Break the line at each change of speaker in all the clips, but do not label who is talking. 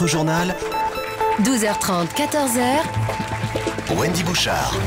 votre journal.
12h30, 14h.
Wendy Bouchard.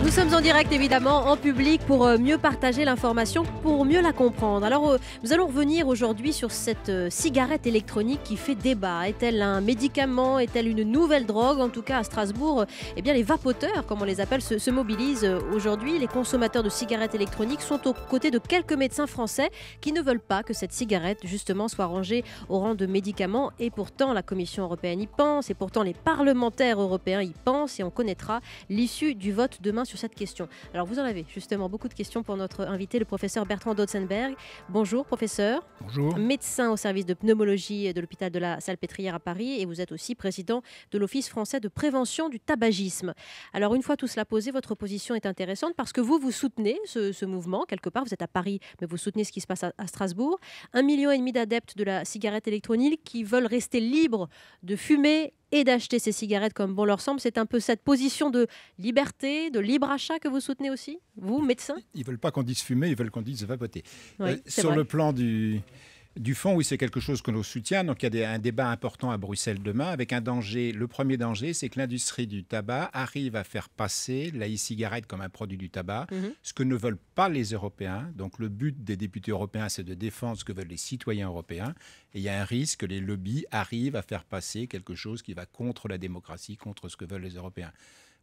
Nous sommes en direct évidemment, en public, pour mieux partager l'information, pour mieux la comprendre. Alors nous allons revenir aujourd'hui sur cette cigarette électronique qui fait débat. Est-elle un médicament? Est-elle une nouvelle drogue? En tout cas à Strasbourg, eh bien, les vapoteurs, comme on les appelle, se mobilisent aujourd'hui. Les consommateurs de cigarettes électroniques sont aux côtés de quelques médecins français qui ne veulent pas que cette cigarette justement soit rangée au rang de médicament. Et pourtant la Commission européenne y pense, et pourtant les parlementaires européens y pensent, et on connaîtra l'issue du vote demain sur cette question. Alors vous en avez justement beaucoup de questions pour notre invité, le professeur Bertrand Dotzenberg. Bonjour professeur.
Bonjour.
Médecin au service de pneumologie de l'hôpital de la Salpêtrière à Paris, et vous êtes aussi président de l'Office français de prévention du tabagisme. Alors une fois tout cela posé, votre position est intéressante parce que vous soutenez ce mouvement quelque part. Vous êtes à Paris, mais vous soutenez ce qui se passe à Strasbourg. 1,5 million d'adeptes de la cigarette électronique qui veulent rester libres de fumer et d'acheter ces cigarettes comme bon leur semble. C'est un peu cette position de liberté, de libre achat que vous soutenez aussi, vous, médecin?
Ils ne veulent pas qu'on dise fumer, ils veulent qu'on dise vapoter.
Oui,
sur
vrai.
Le plan du fond, oui, c'est quelque chose que nous soutient. Donc, il y a un débat important à Bruxelles demain avec un danger. Le premier danger, c'est que l'industrie du tabac arrive à faire passer la e-cigarette comme un produit du tabac, ce que ne veulent pas les Européens. Donc, le but des députés européens, c'est de défendre ce que veulent les citoyens européens. Et il y a un risque que les lobbies arrivent à faire passer quelque chose qui va contre la démocratie, contre ce que veulent les Européens.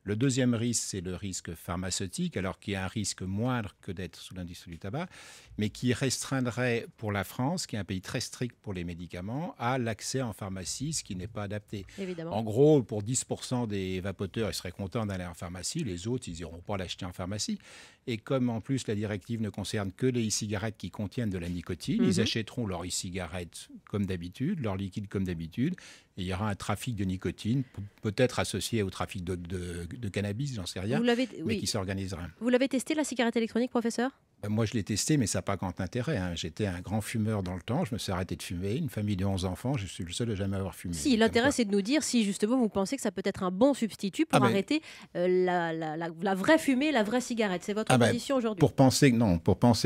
Le deuxième risque, c'est le risque pharmaceutique, alors qu'il y a un risque moindre que d'être sous l'industrie du tabac, mais qui restreindrait pour la France, qui est un pays très strict pour les médicaments, à l'accès en pharmacie, ce qui n'est pas adapté.
Évidemment.
En gros, pour 10% des vapoteurs, ils seraient contents d'aller en pharmacie, les autres, ils n'iront pas l'acheter en pharmacie. Et comme en plus la directive ne concerne que les e-cigarettes qui contiennent de la nicotine, ils achèteront leur e-cigarette comme d'habitude, leur liquide comme d'habitude, et il y aura un trafic de nicotine, peut-être associé au trafic de cannabis, j'en sais rien, mais qui s'organisera.
Vous l'avez testé, la cigarette électronique, professeur?
Moi, je l'ai testé, mais ça n'a pas grand intérêt. J'étais un grand fumeur dans le temps. Je me suis arrêté de fumer. Une famille de 11 enfants, je suis le seul à jamais avoir fumé.
Si, l'intérêt, c'est de nous dire si justement vous pensez que ça peut être un bon substitut pour arrêter la vraie fumée, la vraie cigarette. C'est votre position aujourd'hui?
Pour penser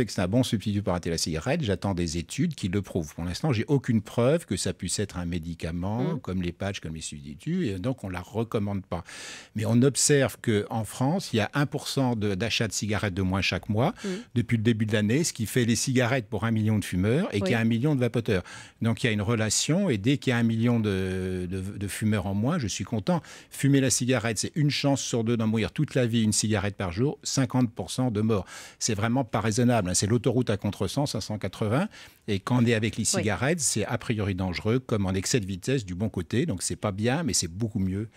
que c'est un bon substitut pour arrêter la cigarette, j'attends des études qui le prouvent. Pour l'instant, j'ai aucune preuve que ça puisse être un médicament, comme les patchs, comme les substituts, et donc on ne la recommande pas. Mais on observe qu'en France, il y a 1% d'achat de cigarettes de moins chaque mois. Depuis le début de l'année, ce qui fait les cigarettes pour 1 million de fumeurs et qu'il y a 1 million de vapoteurs. Donc il y a une relation, et dès qu'il y a 1 million de fumeurs en moins, je suis content. Fumer la cigarette, c'est une chance sur deux d'en mourir toute la vie, une cigarette par jour, 50% de morts. C'est vraiment pas raisonnable. C'est l'autoroute à contresens à 180, et quand on est avec les cigarettes, c'est a priori dangereux, comme en excès de vitesse du bon côté. Donc c'est pas bien, mais c'est beaucoup mieux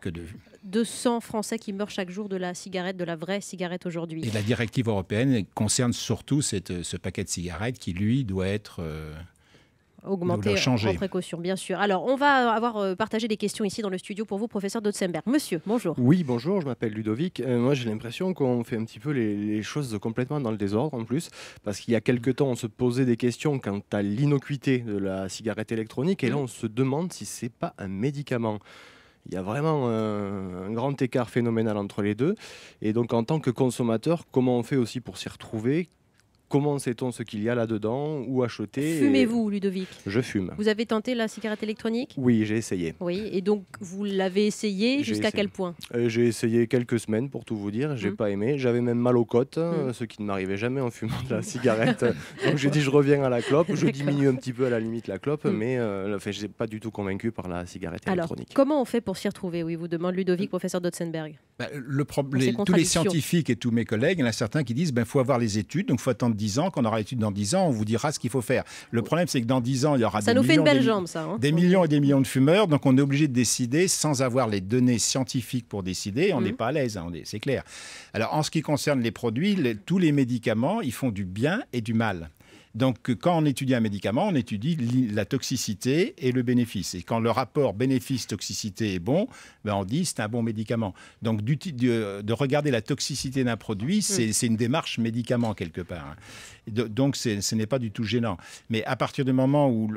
que de...
200 Français qui meurent chaque jour de la cigarette, de la vraie cigarette aujourd'hui.
Et la directive européenne concerne surtout ce paquet de cigarettes qui, lui, doit être...
augmenter en précaution, bien sûr. Alors, on va avoir partagé des questions ici dans le studio pour vous, professeur Dotzenberg. Monsieur, bonjour.
Oui, bonjour, je m'appelle Ludovic. Moi, j'ai l'impression qu'on fait un petit peu les choses complètement dans le désordre, en plus, parce qu'il y a quelques temps, on se posait des questions quant à l'innocuité de la cigarette électronique, et là, on se demande si c'est pas un médicament. Il y a vraiment un grand écart phénoménal entre les deux. Et donc, en tant que consommateur, comment on fait aussi pour s'y retrouver ? Comment sait-on ce qu'il y a là-dedans? Où acheter?
Fumez-vous, Ludovic?
Je fume.
Vous avez tenté la cigarette électronique?
Oui, j'ai essayé.
Oui, et donc vous l'avez essayé jusqu'à quel point?
J'ai essayé quelques semaines, pour tout vous dire. J'ai pas aimé. J'avais même mal aux côtes, ce qui ne m'arrivait jamais en fumant de la cigarette. Donc j'ai dit, je reviens à la clope. Je diminue un petit peu à la limite la clope, mais je n'ai pas du tout convaincu par la cigarette électronique.
Alors, comment on fait pour s'y retrouver? Oui, vous demande Ludovic, professeur Dotzenberg.
Tous les scientifiques et tous mes collègues, il y en a certains qui disent faut avoir les études, donc il faut attendre 10 ans. Quand on aura l'étude dans 10 ans, on vous dira ce qu'il faut faire. Le problème, c'est que dans 10 ans, il y aura des millions et des millions de fumeurs, donc on est obligé de décider sans avoir les données scientifiques pour décider. On n'est pas à l'aise, c'est clair. Alors, en ce qui concerne les produits, tous les médicaments, ils font du bien et du mal. Donc, quand on étudie un médicament, on étudie la toxicité et le bénéfice. Et quand le rapport bénéfice-toxicité est bon, on dit c'est un bon médicament. Donc, de regarder la toxicité d'un produit, c'est une démarche médicament quelque part. Donc, ce n'est pas du tout gênant. Mais à partir du moment où...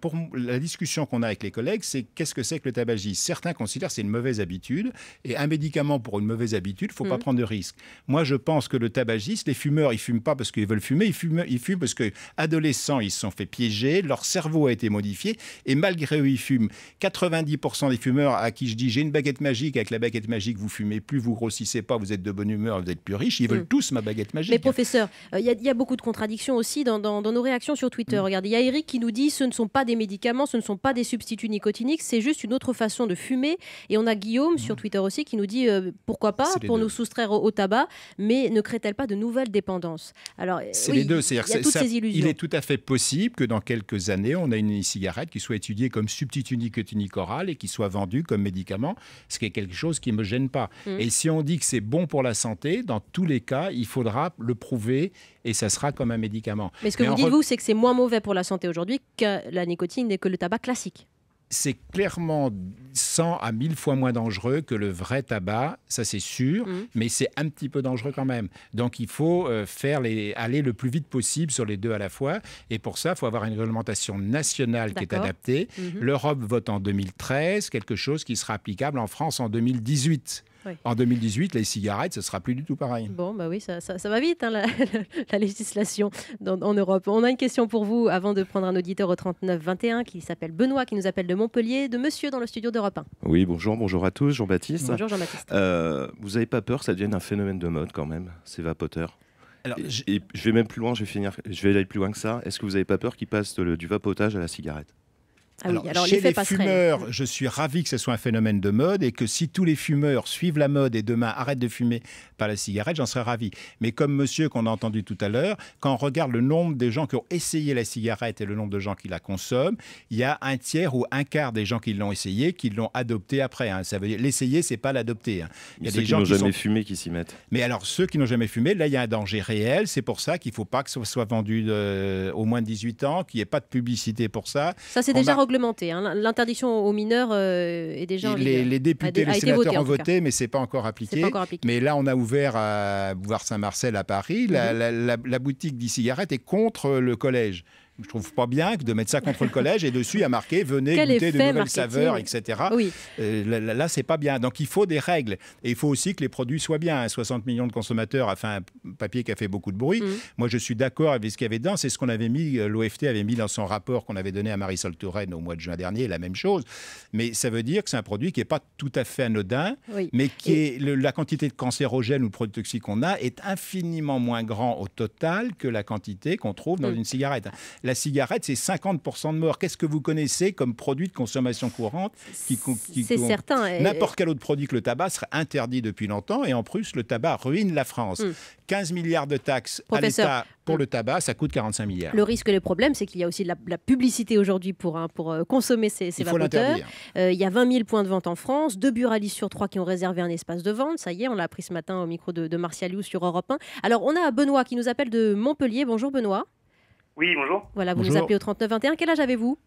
pour la discussion qu'on a avec les collègues, c'est qu'est-ce que c'est que le tabagisme? Certains considèrent que c'est une mauvaise habitude. Et un médicament pour une mauvaise habitude, il ne faut pas prendre de risques. Moi, je pense que le tabagisme, les fumeurs, ils ne fument pas parce qu'ils veulent fumer, ils ils fument parce que adolescents, ils se sont fait piéger, leur cerveau a été modifié et malgré eux, ils fument. 90% des fumeurs à qui je dis j'ai une baguette magique, avec la baguette magique, vous fumez plus, vous grossissez pas, vous êtes de bonne humeur, vous êtes plus riche, ils veulent tous ma baguette magique.
Mais professeur, il y a beaucoup de contradictions aussi dans nos réactions sur Twitter. Regardez, il y a Eric qui nous dit ce ne sont pas des médicaments, ce ne sont pas des substituts nicotiniques, c'est juste une autre façon de fumer. Et on a Guillaume sur Twitter aussi qui nous dit pourquoi pas pour nous soustraire au tabac, mais ne crée-t-elle pas de nouvelles dépendances? Alors,
c'est les deux,
c'est-à-dire toutes ces illusions.
Il est tout à fait possible que dans quelques années, on ait une cigarette qui soit étudiée comme substitut nicotinique oral et qui soit vendue comme médicament, ce qui est quelque chose qui ne me gêne pas. Et si on dit que c'est bon pour la santé, dans tous les cas, il faudra le prouver et ça sera comme un médicament.
Mais ce que vous dites, vous, c'est que c'est moins mauvais pour la santé aujourd'hui que la nicotine et que le tabac classique.
C'est clairement 100 à 1000 fois moins dangereux que le vrai tabac, ça c'est sûr, mais c'est un petit peu dangereux quand même. Donc il faut aller le plus vite possible sur les deux à la fois. Et pour ça, il faut avoir une réglementation nationale qui est adaptée. L'Europe vote en 2013, quelque chose qui sera applicable en France en 2018. Oui. En 2018, les cigarettes, ce ne sera plus du tout pareil.
Bon, bah oui, ça va vite, hein, la législation en Europe. On a une question pour vous avant de prendre un auditeur au 3921 qui s'appelle Benoît, qui nous appelle de Montpellier, de monsieur dans le studio d'Europe 1.
Oui, bonjour à tous, Jean-Baptiste.
Bonjour Jean-Baptiste.
Vous n'avez pas peur que ça devienne un phénomène de mode quand même, ces vapoteurs? Alors, et je vais même plus loin, je vais aller plus loin que ça. Est-ce que vous n'avez pas peur qu'ils passent du vapotage à la cigarette?
Alors,
chez les fumeurs, je suis ravi que ce soit un phénomène de mode et que si tous les fumeurs suivent la mode et demain arrêtent de fumer par la cigarette, j'en serais ravi. Mais comme monsieur qu'on a entendu tout à l'heure, quand on regarde le nombre des gens qui ont essayé la cigarette et le nombre de gens qui la consomment, il y a un tiers ou un quart des gens qui l'ont essayé, qui l'ont adopté après. Hein. Ça veut dire l'essayer, c'est pas l'adopter. Hein.
Il y a des gens qui n'ont jamais fumé qui s'y mettent.
Mais alors ceux qui n'ont jamais fumé, là il y a un danger réel. C'est pour ça qu'il ne faut pas que ce soit vendu au moins de 18 ans, qu'il n'y ait pas de publicité pour ça.
Ça c'est déjà réglementé. Hein. L'interdiction aux mineurs est déjà...
Les députés, les sénateurs ont voté, mais ce n'est pas encore appliqué. Mais là, on a ouvert à Boulevard Saint-Marcel à Paris. La boutique d'e-cigarettes est contre le collège. Je trouve pas bien de mettre ça contre le collège et dessus il y a marqué venez goûter de nouvelles saveurs, etc.
Oui.
Là, c'est pas bien. Donc il faut des règles et il faut aussi que les produits soient bien. 60 millions de consommateurs a fait un papier qui a fait beaucoup de bruit. Moi, je suis d'accord avec ce qu'il y avait dedans. C'est ce qu'on avait mis, l'OFT avait mis dans son rapport qu'on avait donné à Marisol Touraine au mois de juin dernier, la même chose. Mais ça veut dire que c'est un produit qui n'est pas tout à fait anodin, mais qui est la quantité de cancérogènes ou de produits toxiques qu'on a est infiniment moins grand au total que la quantité qu'on trouve dans une cigarette. La cigarette, c'est 50% de morts. Qu'est-ce que vous connaissez comme produit de consommation courante
C'est certain.
N'importe quel autre produit que le tabac serait interdit depuis longtemps. Et en plus, le tabac ruine la France. 15 milliards de taxes à l'État pour le tabac, ça coûte 45 milliards.
Le risque et le problème, c'est qu'il y a aussi de la publicité aujourd'hui pour consommer ces vapoteurs. Il y a 20 000 points de vente en France, 2 buralistes sur 3 qui ont réservé un espace de vente. Ça y est, on l'a appris ce matin au micro de Martial Liu sur Europe 1. Alors, on a Benoît qui nous appelle de Montpellier. Bonjour Benoît.
Oui, bonjour.
Voilà, vous nous appelez au 3921. Quel âge avez-vous?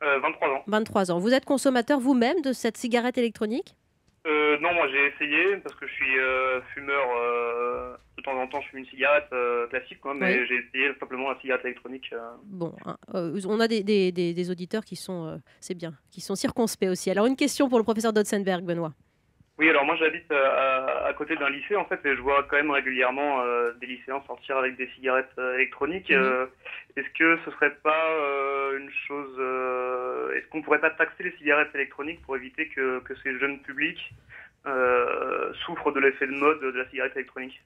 23 ans.
23 ans. Vous êtes consommateur vous-même de cette cigarette électronique?
Non, moi j'ai essayé parce que je suis fumeur. De temps en temps, je fume une cigarette classique, mais j'ai essayé simplement la cigarette électronique.
Bon, on a des auditeurs qui sont, c'est bien, qui sont circonspects aussi. Alors, une question pour le professeur Dotzenberg, Benoît.
Oui, alors moi j'habite à côté d'un lycée en fait et je vois quand même régulièrement des lycéens sortir avec des cigarettes électroniques. Est-ce que ce serait pas une chose... est-ce qu'on pourrait pas taxer les cigarettes électroniques pour éviter que ces jeunes publics souffrent de l'effet de mode de la cigarette électronique?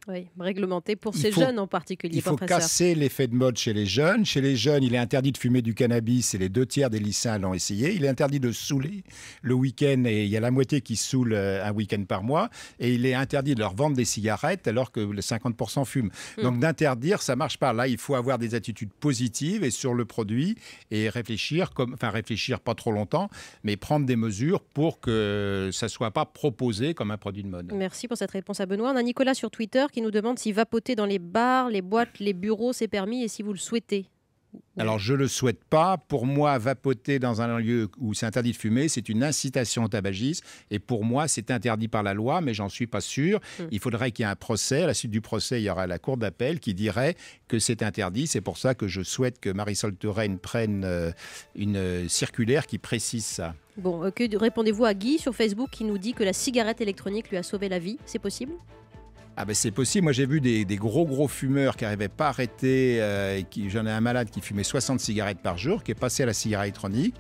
Oui, réglementé pour ces jeunes en particulier.
Il faut casser l'effet de mode chez les jeunes. Chez les jeunes, il est interdit de fumer du cannabis et les 2 tiers des lycéens l'ont essayé. Il est interdit de saouler le week-end et il y a la moitié qui saoule un week-end par mois. Et il est interdit de leur vendre des cigarettes alors que les 50% fument. Donc d'interdire, ça ne marche pas. Là, il faut avoir des attitudes positives et sur le produit et réfléchir pas trop longtemps, mais prendre des mesures pour que ça ne soit pas proposé comme un produit de mode.
Merci pour cette réponse à Benoît. On a Nicolas sur Twitter qui nous demande si vapoter dans les bars, les boîtes, les bureaux, c'est permis et si vous le souhaitez.
Alors, je ne le souhaite pas. Pour moi, vapoter dans un lieu où c'est interdit de fumer, c'est une incitation au tabagisme. Et pour moi, c'est interdit par la loi, mais j'en suis pas sûr. Il faudrait qu'il y ait un procès. À la suite du procès, il y aura la cour d'appel qui dirait que c'est interdit. C'est pour ça que je souhaite que Marisol Touraine prenne une circulaire qui précise ça.
Bon, que répondez-vous à Guy sur Facebook qui nous dit que la cigarette électronique lui a sauvé la vie? C'est possible?
Ah ben c'est possible. Moi, j'ai vu des gros fumeurs qui n'arrivaient pas à arrêter. J'en ai un malade qui fumait 60 cigarettes par jour, qui est passé à la cigarette électronique.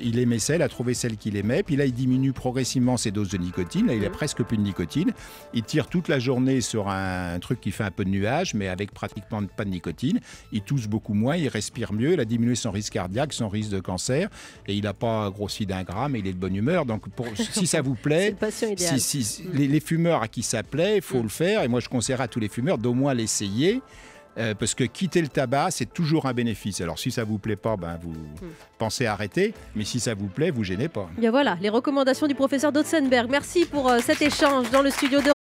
Il aimait celle, a trouvé celle qu'il aimait. Puis là, il diminue progressivement ses doses de nicotine. Là, il a presque plus de nicotine. Il tire toute la journée sur un truc qui fait un peu de nuage, mais avec pratiquement pas de nicotine. Il tousse beaucoup moins, il respire mieux. Il a diminué son risque cardiaque, son risque de cancer. Et il n'a pas grossi d'1 gramme. Et il est de bonne humeur. Donc, si ça vous plaît, les fumeurs à qui ça plaît, il faut le faire. Et moi, je conseillerais à tous les fumeurs d'au moins l'essayer. Parce que quitter le tabac, c'est toujours un bénéfice. Alors, si ça ne vous plaît pas, vous pensez à arrêter. Mais si ça vous plaît, vous gênez pas.
Bien voilà, les recommandations du professeur Dotzenberg. Merci pour cet échange dans le studio de